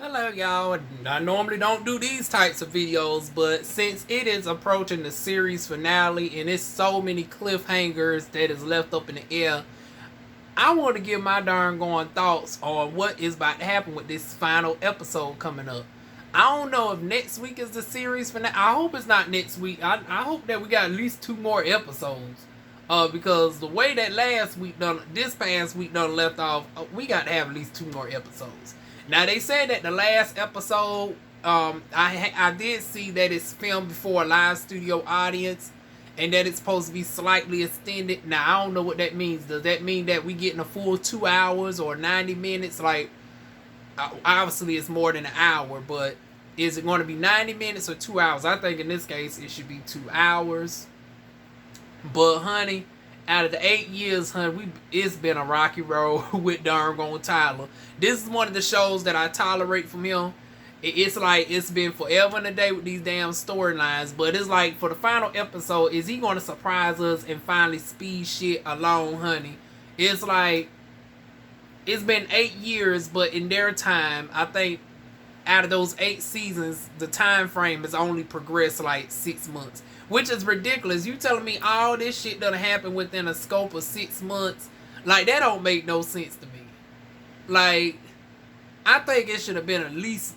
Hello, y'all. I normally don't do these types of videos, but since it is approaching the series finale and it's so many cliffhangers that is left up in the air, I want to give my darn going thoughts on what is about to happen with this final episode coming up. I don't know if next week is the series finale. I hope it's not next week. I hope that we got at least 2 more episodes. Because the way that this past week done left off, we got to have at least 2 more episodes. Now they said that the last episode, I did see that it's filmed before a live studio audience, and that it's supposed to be slightly extended. Now I don't know what that means. Does that mean that we getting a full 2 hours or 90 minutes? Like, obviously it's more than an hour, but is it going to be 90 minutes or 2 hours? I think in this case it should be 2 hours. But honey, out of the 8 years, honey, it's been a rocky road with darn gone Tyler. This is one of the shows that I tolerate from him. It's like it's been forever and a day with these damn storylines. But it's like for the final episode, is he going to surprise us and finally speed shit along, honey? It's like it's been 8 years, but in their time, I think out of those 8 seasons, the time frame has only progressed like 6 months. Which is ridiculous. You telling me all this shit done happen within a scope of 6 months? Like, that don't make no sense to me. Like, I think it should have been at least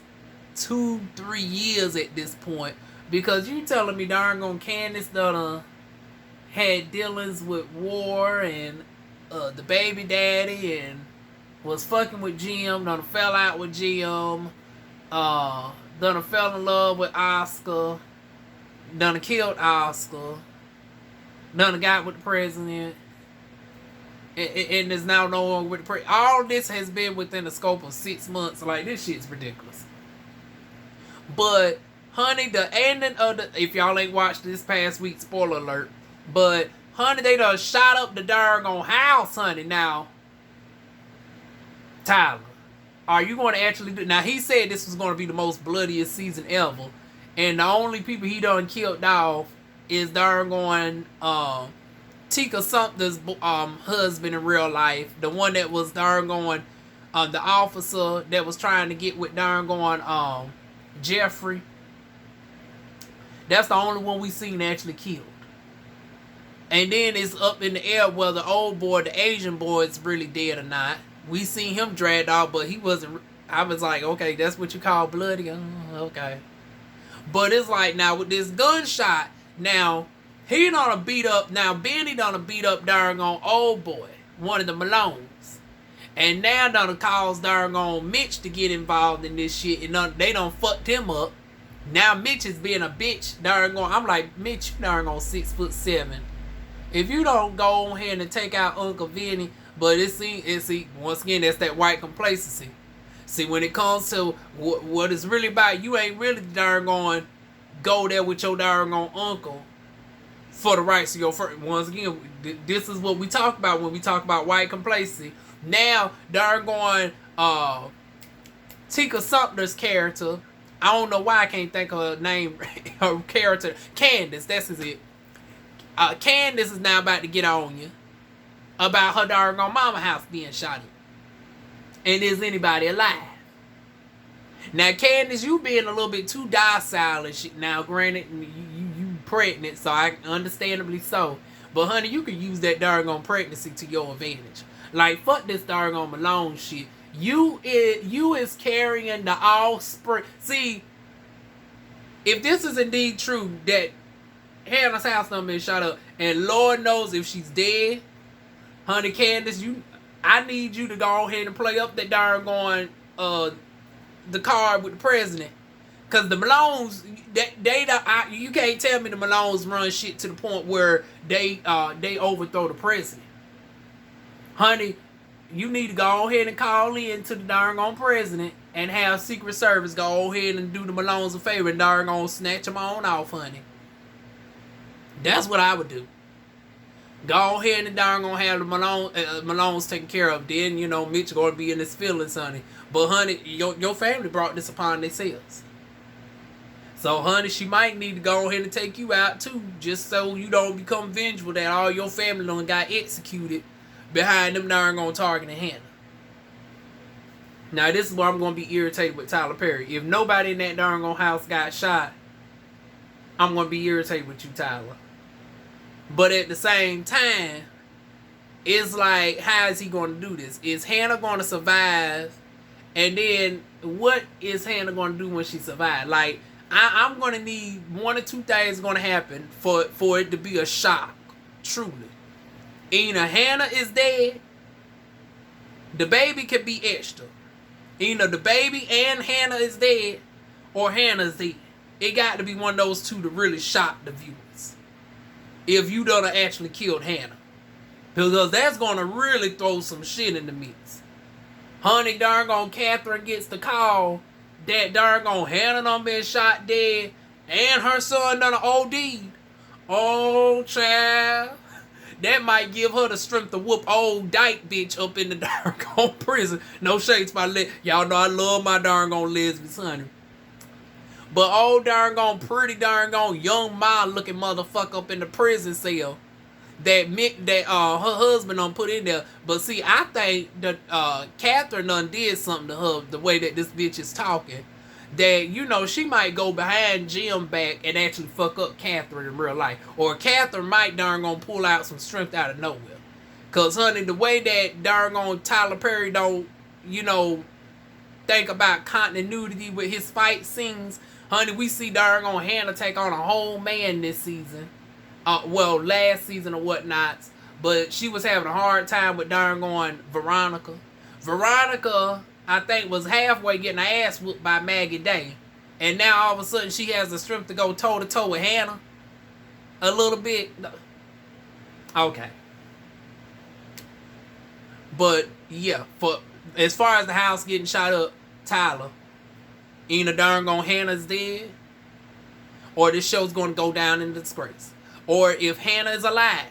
2-3 years at this point. Because you telling me darn gone Candace done had dealings with War and the baby daddy and was fucking with Jim, done fell out with Jim, done fell in love with Oscar, done killed Oscar, done got with the president, and is now no longer with the president. All this has been within the scope of 6 months. Like, this shit's ridiculous. But, honey, the ending of if y'all ain't watched this past week, spoiler alert, but, honey, they done shot up the darn house, honey. Now, Tyler, are you going to actually do... Now, he said this was going to be the most bloodiest season ever. And the only people he done killed off is darn going Tika Sumter's husband in real life. The one that was darn going the officer that was trying to get with darn going Jeffrey. That's the only one we seen actually killed. And then it's up in the air whether the old boy, the Asian boy, is really dead or not. We seen him dragged off, but he wasn't. I was like, okay, that's what you call bloody? Okay. But it's like, now with this gunshot, now he done beat up, now Benny done beat up darn on old boy, one of the Malones. And now done caused darn on Mitch to get involved in this shit, and they done fucked him up. Now Mitch is being a bitch darn on. I'm like, Mitch, you darn on 6'7". If you don't go on here and take out Uncle Vinny, but it's once again, that's that white complacency. See, when it comes to what it's really about, you ain't really darn going go there with your darn uncle for the rights of your first. Once again, this is what we talk about when we talk about white complacency. Now, darn going Tika Sumter's character, I don't know why I can't think of her name, her character, Candace, that's it. Candace is now about to get on you about her darn mama house being shot up. And is anybody alive? Now, Candace, you being a little bit too docile and shit. Now, granted, you pregnant, so I understandably so. But, honey, you can use that darn pregnancy to your advantage. Like, fuck this darn Malone shit. You is carrying the offspring. See, if this is indeed true that Hannah's house done been shot up, and Lord knows if she's dead, honey, Candace, I need you to go ahead and play up that darn going the card with the president. Cause the Malones, you can't tell me the Malones run shit to the point where they overthrow the president. Honey, you need to go ahead and call in to the darn on president and have Secret Service go ahead and do the Malones a favor and darn on snatch them on off, honey. That's what I would do. Go ahead and darn gonna have the Malones taken care of. Then, Mitch gonna be in his feelings, honey. But, honey, your family brought this upon themselves. So, honey, she might need to go ahead and take you out, too. Just so you don't become vengeful that all your family done got executed behind them darn gonna target and Hannah. Now, this is where I'm going to be irritated with Tyler Perry. If nobody in that darn house got shot, I'm going to be irritated with you, Tyler. But at the same time, it's like, how is he going to do this? Is Hannah going to survive? And then, what is Hannah going to do when she survives? Like, I'm going to need one or two things going to happen for it to be a shock. Truly. Either Hannah is dead, the baby could be extra. Either the baby and Hannah is dead, or Hannah's dead. It got to be one of those two to really shock the viewers. If you done actually killed Hannah. Because that's going to really throw some shit in the mix. Honey, darn on Catherine gets the call that darn on Hannah done been shot dead, and her son done OD'd. Oh, child. That might give her the strength to whoop old dyke bitch up in the darn on prison. No shades by y'all know I love my darn on lesbians, honey. But old darn on pretty darn on young ma looking motherfucker up in the prison cell that her husband done put in there. But see, I think that Catherine done did something to her the way that this bitch is talking. That, you know, she might go behind Jim back and actually fuck up Catherine in real life. Or Catherine might darn gonna pull out some strength out of nowhere. Cause honey, the way that darn on Tyler Perry don't, you know, think about continuity with his fight scenes. Honey, we see darn on Hannah take on a whole man this season. Well, last season or whatnot. But she was having a hard time with darn on Veronica. Veronica, I think, was halfway getting her ass whooped by Maggie Day. And now all of a sudden she has the strength to go toe-to-toe with Hannah. A little bit. Okay. But, yeah. For as far as the house getting shot up, Tyler, either darn gone Hannah's dead, or this show's going to go down in disgrace. Or if Hannah is alive,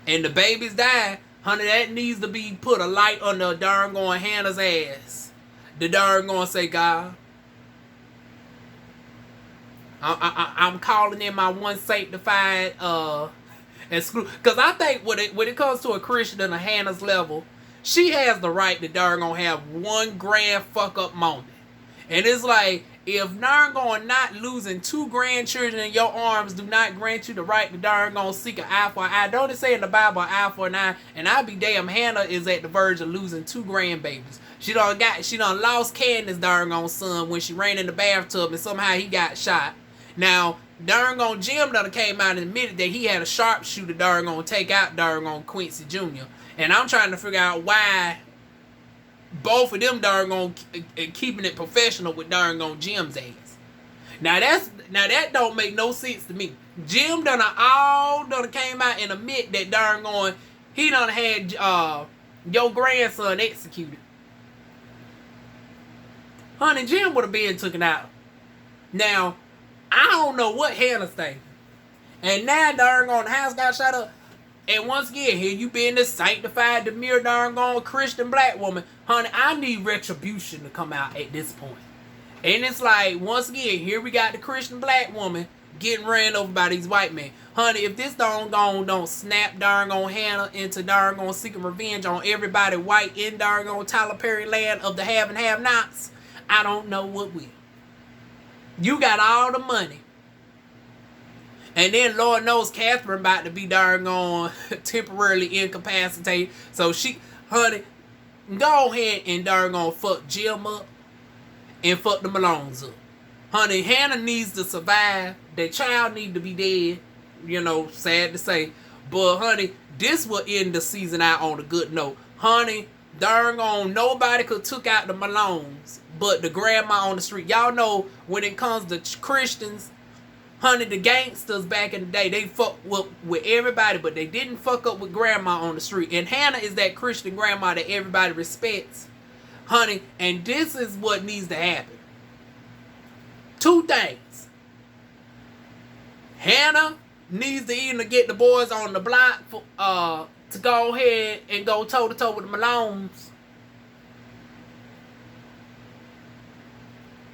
and the babies die, honey, that needs to be put a light under darn going Hannah's ass. The darn going say, God, I'm calling in my one sanctified exclude. Because I think when it comes to a Christian in a Hannah's level, she has the right to darn gonna have one grand fuck up moment. And it's like, if darn going not losing 2 grandchildren in your arms do not grant you the right to darn gonna seek an eye for an eye. Don't it say in the Bible an eye for an eye? And I'll be damn, Hannah is at the verge of losing 2 grandbabies. She done lost Candace darn gone son when she ran in the bathtub and somehow he got shot. Now, darn gone Jim done came out and admitted that he had a sharpshooter darn gonna take out darn gone Quincy Jr. And I'm trying to figure out why both of them darn gone keeping it professional with darn gone Jim's ass. Now that don't make no sense to me. Jim done came out and admit that darn gone he done had your grandson executed. Honey, Jim would have been taken out. Now, I don't know what Hannah's thinking. And now darn gone the house got shot up. And once again, here you being this sanctified, demure, darn gone Christian black woman. Honey, I need retribution to come out at this point. And it's like, once again, here we got the Christian black woman getting ran over by these white men. Honey, if this don't snap darn gone Hannah into darn gone seeking revenge on everybody white in darn gone Tyler Perry land of the have and have nots, I don't know what will. You got all the money. And then Lord knows Catherine about to be darn gone temporarily incapacitated. So she, honey, go ahead and darn gone fuck Jim up and fuck the Malones up. Honey, Hannah needs to survive. That child need to be dead. You know, sad to say. But honey, this will end the season out on a good note. Honey, darn gone nobody could took out the Malones but the grandma on the street. Y'all know when it comes to Christians, honey, the gangsters back in the day, they fuck with everybody, but they didn't fuck up with grandma on the street. And Hannah is that Christian grandma that everybody respects. Honey, and this is what needs to happen. 2 things. Hannah needs to either get the boys on the block to go ahead and go toe-to-toe with the Malones.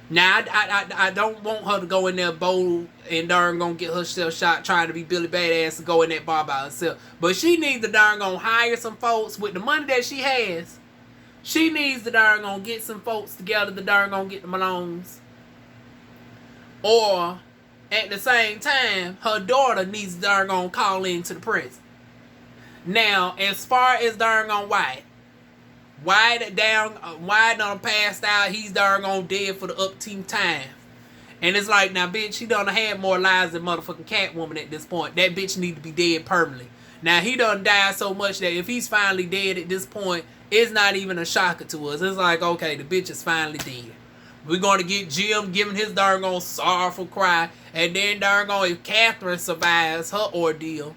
Now, I don't want her to go in there bold and darn gonna get herself shot trying to be Billy Badass to go in that bar by herself. But she needs to darn gonna hire some folks with the money that she has. She needs to darn gonna get some folks together to darn gonna get the Malones. Or at the same time, her daughter needs to darn gonna call into the prison. Now, as far as darn gonna White done passed out. He's darn gone dead for the upteen time. And it's like, now bitch, he done had more lives than motherfucking Catwoman at this point. That bitch need to be dead permanently. Now he done died so much that if he's finally dead at this point, it's not even a shocker to us. It's like, okay, the bitch is finally dead. We're going to get Jim giving his darn gone sorrowful cry. And then darn gone, if Catherine survives her ordeal,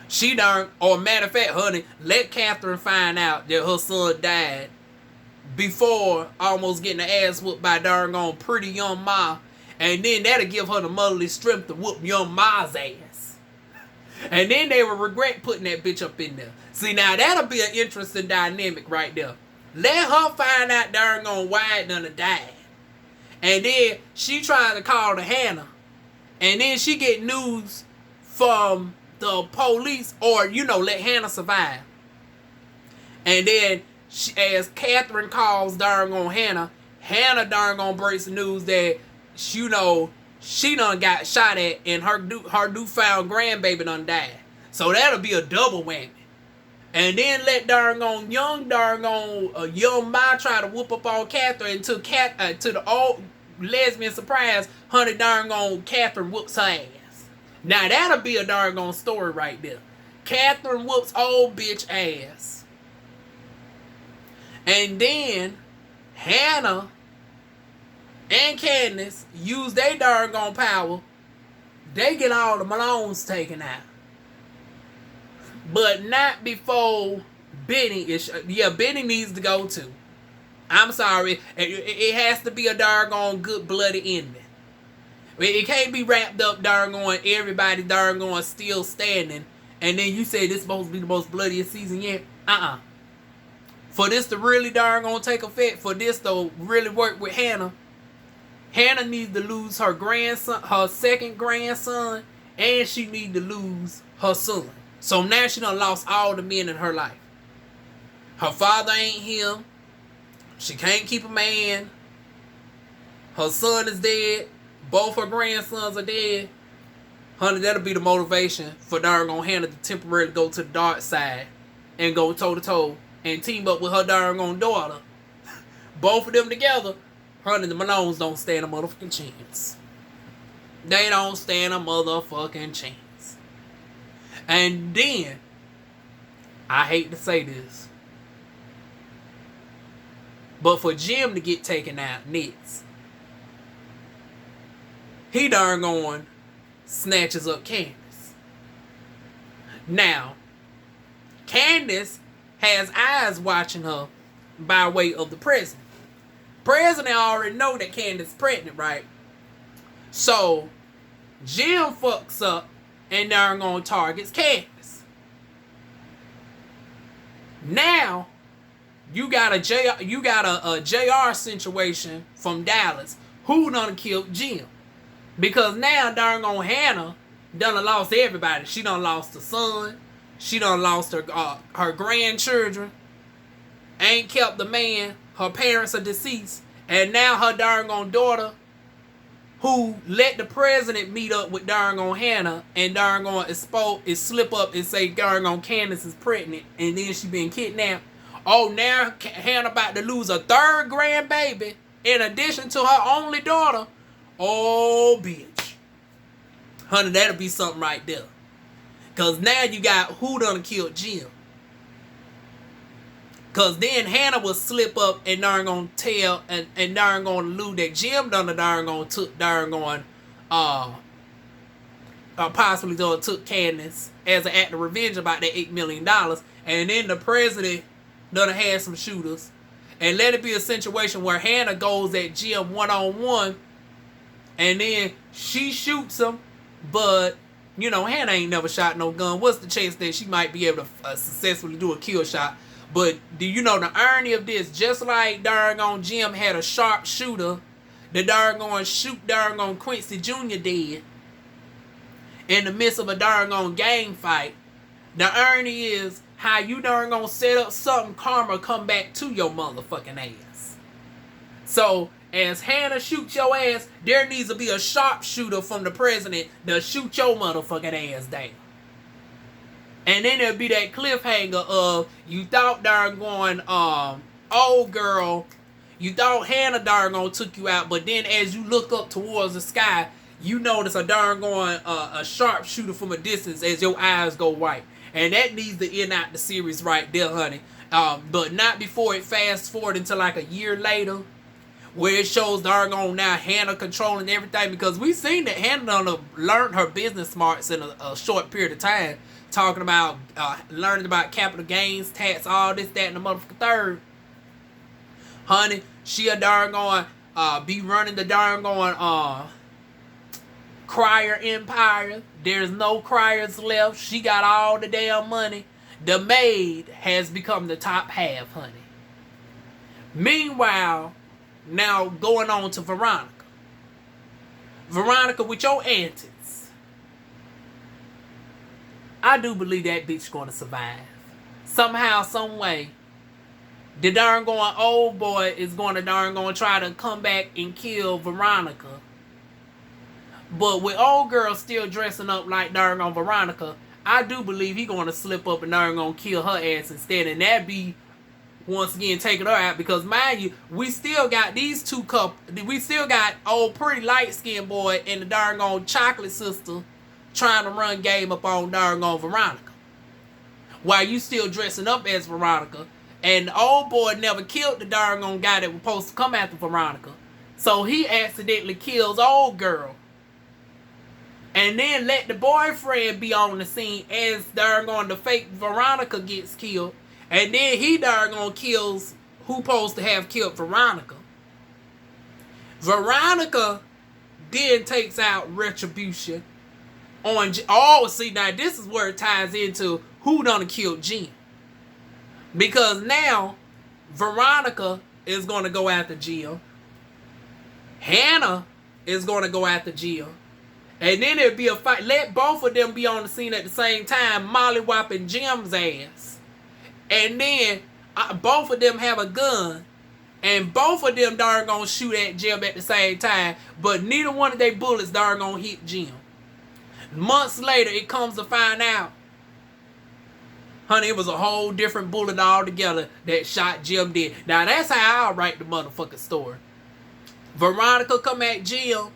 she darn, or matter of fact, honey, let Catherine find out that her son died before almost getting the ass whooped by darn gone pretty young Ma. And then that'll give her the motherly strength to whoop young Ma's ass. And then they will regret putting that bitch up in there. See, now that'll be an interesting dynamic right there. Let her find out darn gone Wyatt done died. And then she trying to call to Hannah. And then she get news from the police, or, let Hannah survive. And then, as Catherine calls darn on Hannah darn gonna breaks the news that, she done got shot at and her newfound grandbaby done died. So that'll be a double whammy. And then let darn on young Ma try to whoop up on Catherine to the old lesbian surprise, honey darn on Catherine whoops her ass. Now that'll be a darn gone story right there. Catherine whoops old bitch ass. And then Hannah and Candace use their darn gone power. They get all the Malones taken out. But not before Benny is. Yeah, Benny needs to go too. I'm sorry. It has to be a darn gone good bloody ending. It can't be wrapped up darn going, everybody darn going still standing, and then you say this supposed to be the most bloodiest season yet. For this to really darn gonna take effect, for this to really work with Hannah needs to lose her grandson, her second grandson, and she needs to lose her son. So now she done lost all the men in her life. Her father ain't here. She can't keep a man. Her son is dead. Both her grandsons are dead. Honey, that'll be the motivation for darn gone Hannah to temporarily go to the dark side and go toe to toe and team up with her darn gone daughter. Both of them together, honey, the Malones don't stand a motherfucking chance. They don't stand a motherfucking chance. And then, I hate to say this, but for Jim to get taken out next, he darn going snatches up Candace. Now, Candace has eyes watching her by way of the president. President already know that Candace is pregnant, right? So, Jim fucks up and darn going targets Candace. Now, you got a JR situation from Dallas. Who done killed Jim? Because now darn on Hannah done lost everybody. She done lost her son. She done lost her grandchildren. Ain't kept the man. Her parents are deceased. And now her darn on daughter, who let the president meet up with darn on Hannah and darn on is slip up and say darn on Candace is pregnant and then she been kidnapped. Oh, now Hannah about to lose a third grandbaby in addition to her only daughter. Oh, bitch. Honey, that'll be something right there. Because now you got who done killed Jim. Because then Hannah will slip up and darn gonna tell and darn gonna allude that Jim done darn gonna took darn going possibly done took Candace as an act of revenge about that $8 million. And then the president done had some shooters. And let it be a situation where Hannah goes at Jim one-on-one. And then she shoots him, but, Hannah ain't never shot no gun. What's the chance that she might be able to successfully do a kill shot? But do you know the irony of this? Just like darn on Jim had a sharp shooter, the darn on shoot darn on Quincy Jr. dead in the midst of a darn on gang fight. The irony is how you darn gonna set up something, karma come back to your motherfucking ass. So, as Hannah shoots your ass, there needs to be a sharpshooter from the president to shoot your motherfucking ass down. And then there'll be that cliffhanger of, you thought darn going, old girl, you thought Hannah darn gonna took you out, but then as you look up towards the sky, you notice a darn going, a sharpshooter from a distance as your eyes go white. And that needs to end out the series right there, honey. But not before it fast forward until like a year later, where it shows darn on now Hannah controlling everything, because we've seen that Hannah learned her business smarts in a short period of time, talking about learning about capital gains tax, all this, that, and the motherfucking third. Honey, she a darn going be running the darn going crier empire. There's no criers left. She got all the damn money. The maid has become the top half, honey. Meanwhile, now going on to Veronica. Veronica, with your antics, I do believe that bitch gonna survive. Somehow, some way, the darn going old boy is gonna darn going try to come back and kill Veronica. But with old girl still dressing up like darn on Veronica, I do believe he gonna slip up and darn gonna kill her ass instead, and that be once again taking her out, because mind you, we still got these two couples. We still got old pretty light skinned boy and the darn on chocolate sister trying to run game up on darn on Veronica, while you still dressing up as Veronica. And the old boy never killed the darn on guy that was supposed to come after Veronica, so he accidentally kills old girl. And then let the boyfriend be on the scene as darn on the fake Veronica gets killed. And then he darn on kills who supposed to have killed Veronica. Veronica then takes out retribution on... Oh, see, now this is where it ties into who done killed Jim. Because now, Veronica is going to go after Jim. Hannah is going to go after Jim. And then it'll be a fight. Let both of them be on the scene at the same time, molly-whopping Jim's ass. And then both of them have a gun. And both of them darn gonna shoot at Jim at the same time. But neither one of their bullets darn gonna hit Jim. Months later, it comes to find out, honey, it was a whole different bullet altogether that shot Jim dead. Now, that's how I write the motherfucking story. Veronica come at Jim.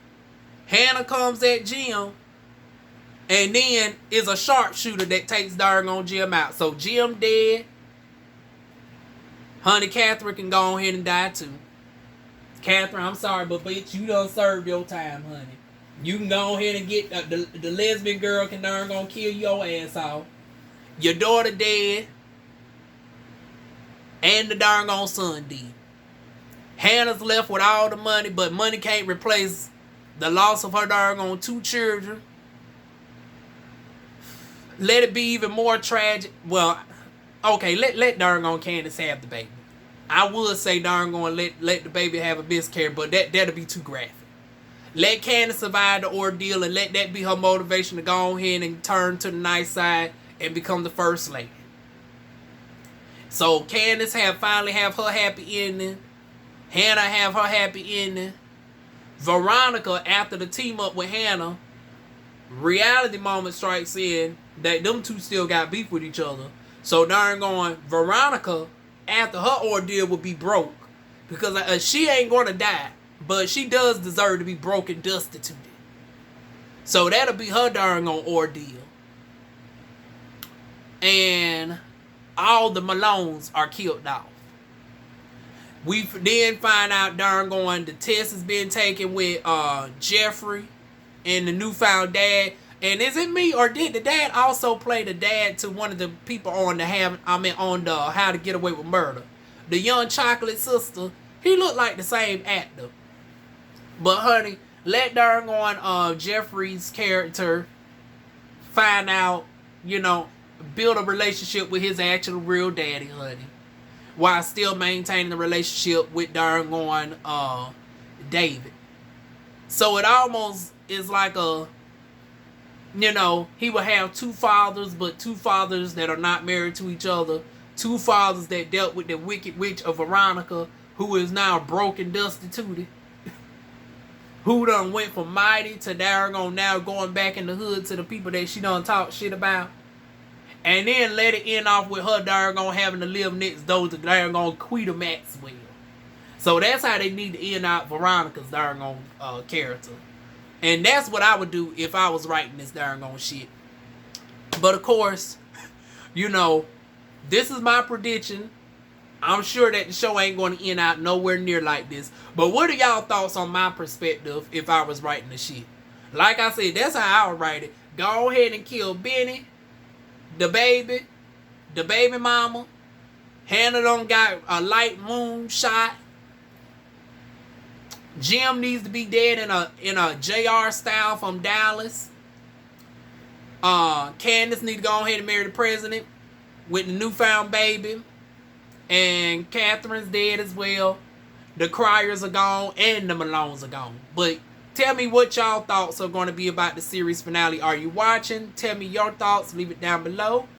Hannah comes at Jim, and then is a sharpshooter that takes darn on Jim out. So Jim dead. Honey, Catherine can go ahead and die too. Catherine, I'm sorry, but bitch, you done served your time, honey. You can go ahead and get the lesbian girl can darn gonna kill your ass off. Your daughter dead, and the darn on son dead. Hannah's left with all the money, but money can't replace the loss of her darn on 2 children. Let it be even more tragic. Well, okay, let darn on Candace have the baby. I would say darn on let the baby have a miscarriage, but that'll be too graphic. Let Candace survive the ordeal and let that be her motivation to go ahead and turn to the nice side and become the first lady. So Candace finally have her happy ending. Hannah have her happy ending. Veronica, after the team up with Hannah, reality moment strikes in that them two still got beef with each other. So darn going, Veronica, after her ordeal, will be broke. Because she ain't going to die, but she does deserve to be broke and destituted. So that'll be her darn on ordeal. And all the Malones are killed off. We then find out darn going the test has been taken with Jeffrey and the newfound dad. And is it me or did the dad also play the dad to one of the people on the How to Get Away with Murder? The young chocolate sister. He looked like the same actor. But honey, let darn on Jeffrey's character find out, build a relationship with his actual real daddy, honey, while still maintaining the relationship with darn on David. So it almost is like You know, he would have two fathers, but two fathers that are not married to each other. Two fathers that dealt with the wicked witch of Veronica, who is now broken, dusty tootie. Who done went from mighty to now going back in the hood to the people that she done talk shit about. And then let it end off with her having to live next door to Quita Maxwell. So that's how they need to end out Veronica's character. And that's what I would do if I was writing this shit. But of course, you know, this is my prediction. I'm sure that the show ain't going to end out nowhere near like this. But what are y'all thoughts on my perspective if I was writing the shit? Like I said, that's how I would write it. Go ahead and kill Benny, the baby mama. Hannah done got a light moon shot. Jim needs to be dead in a JR style from Dallas. Candace need to go ahead and marry the president with the newfound baby. And Catherine's dead as well. The Criers are gone and the Malones are gone. But tell me what y'all thoughts are going to be about the series finale. Are you watching? Tell me your thoughts. Leave it down below.